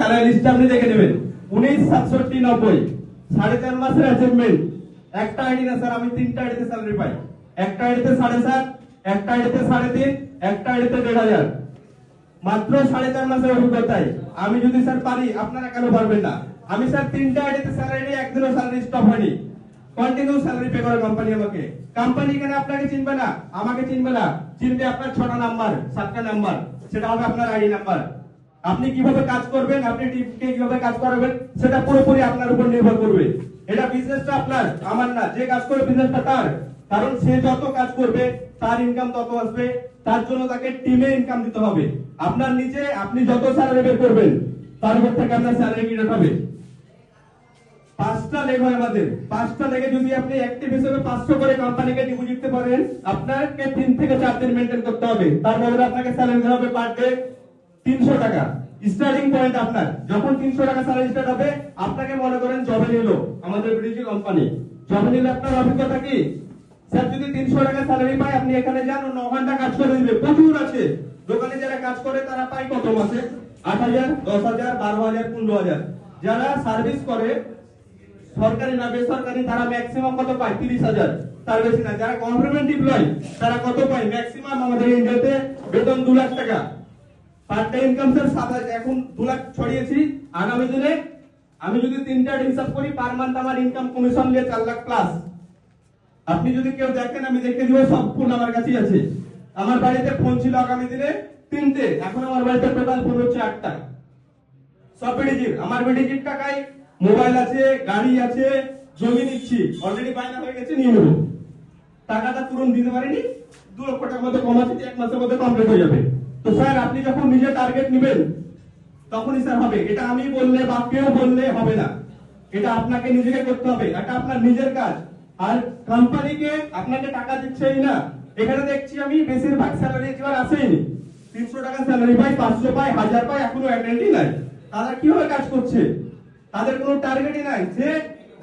Salary লিস্টটা আপনি দেখে নেবেন। 196790 4.5 মাসের অ্যাচিভমেন্ট। একটা আইডি না স্যার, আমি 3টা আইডিতে স্যালারি পাই। একটা আইডিতে 7.5, একটা আইডিতে 3.5, একটা আইডিতে 1.5। মাত্র 4.5 মাসের অভিজ্ঞতায় আমি যদি স্যার পারি, আপনারা কেন পারবেন না? আমি স্যার 3টা আইডিতে স্যালারি নিয়ে একদিনও স্যালারি স্টপ হয়নি, কন্টিনিউ স্যালারি পে করে কোম্পানি আমাকে। কোম্পানি কেন আপনাকে চিনবে না, আমাকে চিনবে না? চিনবে আপনার 6টা নাম্বার 7টা নাম্বার, সেটা হবে আপনার আইডি নাম্বার। আপনি কিভাবে কাজ করবেন, আপনি টিমকে কিভাবে কাজ করাবেন, সেটা পুরোপুরি আপনার উপর নির্ভর করবে। এটা বিজনেসটা আপনার, আমার না। যে কাজ করে বিজনেসটা তার, কারণ সে যত কাজ করবে তার ইনকাম তত আসবে। তার জন্য তাকে টিমে ইনকাম দিতে হবে। আপনার নিচে আপনি যত স্যালারি বের করবেন তার উপর থেকে আপনার স্যালারি ক্রেডিট হবে। 5টা লেগ হয় আমাদের। 5টা লেগে যদি আপনি অ্যাক্টিভ হিসেবে 500 করে কোম্পানিকে ডিপোজিট দিতে পারেন, আপনাকে 3 থেকে 4 দিন মেইনটেইন করতে হবে। তার বদলে আপনাকে স্যালারি দেওয়া হবে পার ডে 300 টাকা। স্টার্টিং পয়েন্ট আপনার যখন 300 টাকা স্যালারি স্টার্ট হবে, আপনাকে মনে করেন জবে নিল আমাদের ব্রিজি কোম্পানি। জবে নিলে আপনার অভিজ্ঞতা কি? স্যার যদি 300 টাকা স্যালারি পায়, আপনি এখানে যান ও 9 ঘন্টা কাজ করে দিবে। প্রচুর আছে দোকানে যারা কাজ করে, তারা পায় কত মাসে? 8,000, 10,000, 12,000, 15,000। যারা সার্ভিস করে সরকারি না বেসরকারি, তারা ম্যাক্সিমাম কত পায়? 30,000, তার বেশি না। যারা গভর্নমেন্ট এমপ্লয়ি তারা কত পায়? ম্যাক্সিমাম আমাদের ইন্ডিয়াতে বেতন 2 লাখ টাকা। পার ডে ইনকাম স্যার 7,000, এখন 2 লাখ ছড়িয়েছি। আগামী দিনে আমি যদি 3টা হিসাব করি, পার মান্থ আমার ইনকাম কমিশন নিয়ে 4 লাখ প্লাস। আপনি যদি কেউ দেখেন, আমি দেখে দিব, সব ফোন আমার কাছেই আছে। আমার বাড়িতে ফোন ছিল আগামী দিনে 3টে, এখন আমার বাড়িতে টোটাল ফোন হচ্ছে 8টা। সব বিডিজির। আমার বিডিজির টাকায় মোবাইল আছে, গাড়ি আছে, জমি নিচ্ছি, অলরেডি বায়না হয়ে গেছে, নিয়ে নেবো। টাকাটা তুরন্ত দিতে পারিনি, 2 লক্ষ টাকার মধ্যে কমাচ্ছি, 1 মাসের মধ্যে কমপ্লিট হয়ে যাবে। তো স্যার আপনি যখন নিজে টার্গেট নেবেন তখনই স্যার হবে। এটা আমি বললে বা কেউ বললে হবে না, এটা আপনাকে নিজেকে করতে হবে। এটা আপনার নিজের কাজ। আর কোম্পানিকে আপনাকে টাকা দিচ্ছেই না। এখানে দেখছি আমি বেশিরভাগ স্যালারি এবার আসেনি। 300 টাকা স্যালারি পাই, 500 পাই, 1000 পাই, এখনো অ্যাটেন্ডই নাই। তারা কিভাবে কাজ করছে? তাদের কোনো টার্গেটই নাই। যে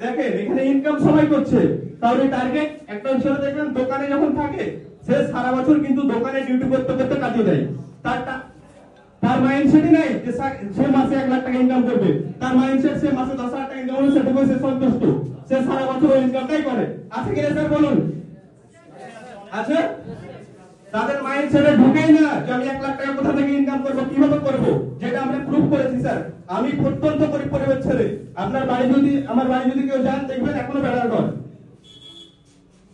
দেখেন এখানে ইনকাম সবাই করছে, তাহলে টার্গেট একটা ছেলে দেখবেন দোকানে যখন থাকে, সে সারা বছর কিন্তু দোকানে ডিউটি করতে করতে কাটিয়ে দেয়। তার মাইন্ডসেটই নাই যে সে মাসে 1 লাখ টাকা ইনকাম করবে। তার মাইন্ডসেট সে মাসে 10,000 টাকা ইনকাম করবে, সেটুকু সে সন্তুষ্ট। সে সারা বছর ওই ইনকামটাই করে। আছে কিনা স্যার বলুন? আছে? তাদের মাইন্ডসেটে ঢুকেই না যে আমি 1 লাখ টাকা কোথা থেকে ইনকাম করব, কিভাবে করব, যেটা আমরা প্রুফ করেছি স্যার। আমি প্রত্যন্ত গরিব পরিবার ছেলে। আপনার বাড়ি যদি, আমার বাড়ি যদি কেউ যান, দেখবেন এখনো বেড়ার ঘর।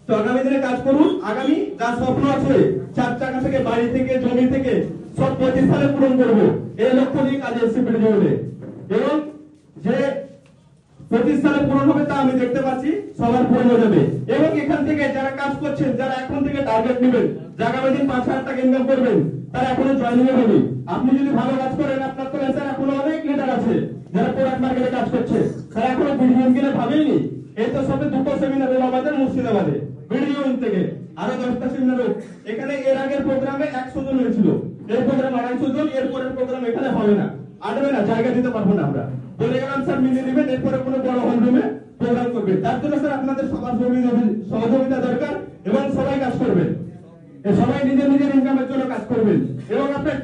তো আগামী দিনে কাজ করুন। আগামী যা স্বপ্ন আছে, 4 চাকা থেকে, বাড়ি থেকে, জমি থেকে, সব 25 সালে পূরণ করবো, এই লক্ষ্য নিয়ে কাজে এসেছি বিডিজিওতে। এবং যে 25 সালে পূরণ হবে তা আমি দেখতে পাচ্ছি সবার পূরণ হয়ে যাবে। এবং এখান থেকে যারা কাজ করছেন, যারা এখন থেকে টার্গেট নেবেন, আগামী দিন 5,000 টাকা ইনকাম করবেন, তারা এখনো জয়েনিং হবে। আপনি যদি ভালো কাজ করেন, আপনার তো স্যার এখনো অনেক লিডার আছে যারা প্রোডাক্ট মার্কেটে কাজ করছে, তারা এখনো বিডিজিও কিনে ভাবেনি। এই তো সবে 2টো সেমিনার হলো আমাদের মুর্শিদাবাদে বিডিজিও থেকে, আরো 10টা সেমিনার হোক। এখানে এর আগের প্রোগ্রামে 100 জন হয়েছিল, এই প্রোগ্রাম 250 জন। এরপরের প্রোগ্রাম এখানে হবে না, আটবে না, জায়গা দিতে পারবো না। আমরা বলে গেলাম স্যার মিলিয়ে নেবেন, এরপরে কোনো বড় হল রুমে প্রোগ্রাম করবে। তার জন্য স্যার আপনাদের সবার সহযোগিতা দরকার এবং সবাই কাজ করবেন। সবাই নিজের নিজের ইনকামের জন্য কাজ করবেন এবং আপনার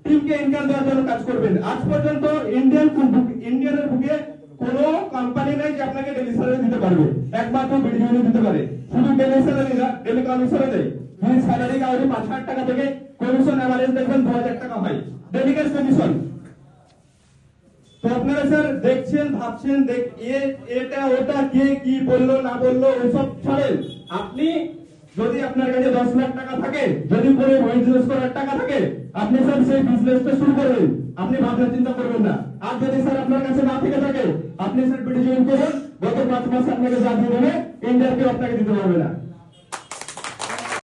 টিমকে ইনকাম দেওয়ার জন্য কাজ করবেন। আজ পর্যন্ত ইন্ডিয়ানের বুকে কোনো কোম্পানি নাই যে আপনাকে ডেলি স্যালারি দিতে পারবে, একমাত্র বিডিজিও দিতে পারে। শুধু ডেলি স্যালারি না, ডেলি কমিশনে দেয়। যদি স্যালারি কাউরি 5,000 টাকা থেকে, কমিশন এভারেজ দেখবেন 2,000 টাকা হয়, ডেলিকেট কমিশন। তো আপনারা স্যার দেখছেন, ভাবছেন এটা ওটা কে কি বললো না বললো ওসব ছাড়েন। আপনি যদি আপনার কাছে 10 লাখ টাকা থাকে, যদি কোনো বিজনেস করার টাকা থাকে, আপনি স্যার সেই বিজনেসটা শুরু করবেন, আপনি ভাবনা চিন্তা করবেন না। আর যদি স্যার আপনার কাছে না থেকে থাকে, আপনি স্যার বিডিজিও করুন, গত 5 মাস আপনাকে যা দিয়ে দেবে ইন্ডিয়ার কেউ আপনাকে দিতে পারবে না।